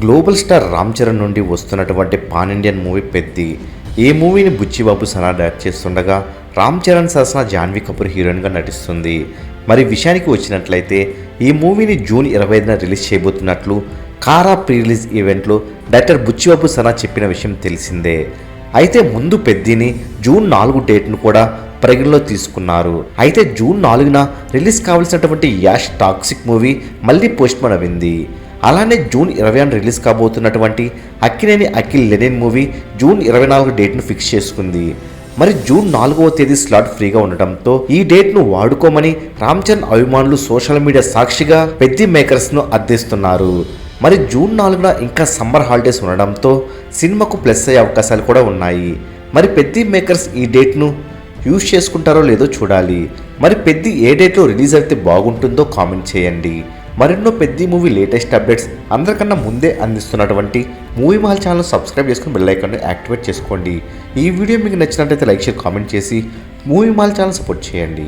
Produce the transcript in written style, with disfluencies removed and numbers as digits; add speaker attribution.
Speaker 1: Global star Ram Charan నుండి వస్తున్నటువంటి pan Indian movie Peddi. ఈ మూవీని బుచ్చిబాబు సనా డైరెక్ట్ చేస్తుండగా రామ్ చరణ్ సరసన జాన్వీ కపూర్ హీరోయిన్గా నటిస్తుంది. మరి విషయానికి వచ్చినట్లయితే ఈ మూవీని జూన్ 25న రిలీజ్ చేయబోతున్నట్లు కారా ప్రీ రిలీజ్ ఈవెంట్లో డైరెక్టర్ బుచ్చిబాబు సనా చెప్పిన విషయం తెలిసిందే. అయితే ముందు పెద్దిని జూన్ 4 డేట్ను కూడా పరిగణలో తీసుకున్నారు. అయితే జూన్ 4న రిలీజ్ కావాల్సినటువంటి యాష్ టాక్సిక్ మూవీ మళ్ళీ పోస్ట్పోన్ అయింది. అలానే జూన్ 20న రిలీజ్ కాబోతున్నటువంటి Akkineni Akhil Lenin movie June 24 డేట్ను ఫిక్స్ చేసుకుంది. మరి జూన్ 4వ తేదీ స్లాట్ ఫ్రీగా ఉండటంతో ఈ డేట్ను వాడుకోమని రామ్ చరణ్ అభిమానులు సోషల్ మీడియా సాక్షిగా పెద్ది మేకర్స్ను అర్థిస్తున్నారు. మరి జూన్ 4న ఇంకా సమ్మర్ హాలిడేస్ ఉండడంతో సినిమాకు ప్లస్ అయ్యే అవకాశాలు కూడా ఉన్నాయి. మరి పెద్ది మేకర్స్ ఈ డేట్ను యూజ్ చేసుకుంటారో లేదో చూడాలి. మరి పెద్ది ఏ డేట్లో రిలీజ్ అయితే బాగుంటుందో కామెంట్ చేయండి. మరెన్నో పెద్ది మూవీ లేటెస్ట్ అప్డేట్స్ అందరికన్నా ముందే అందిస్తున్నటువంటి మూవీ మహల్ ఛానల్ సబ్స్క్రైబ్ చేసుకుని బెల్ ఐకాన్ని యాక్టివేట్ చేసుకోండి. ఈ వీడియో మీకు నచ్చినట్లయితే లైక్ షేర్ కామెంట్ చేసి మూవీ మహల్ ఛానల్ సపోర్ట్ చేయండి.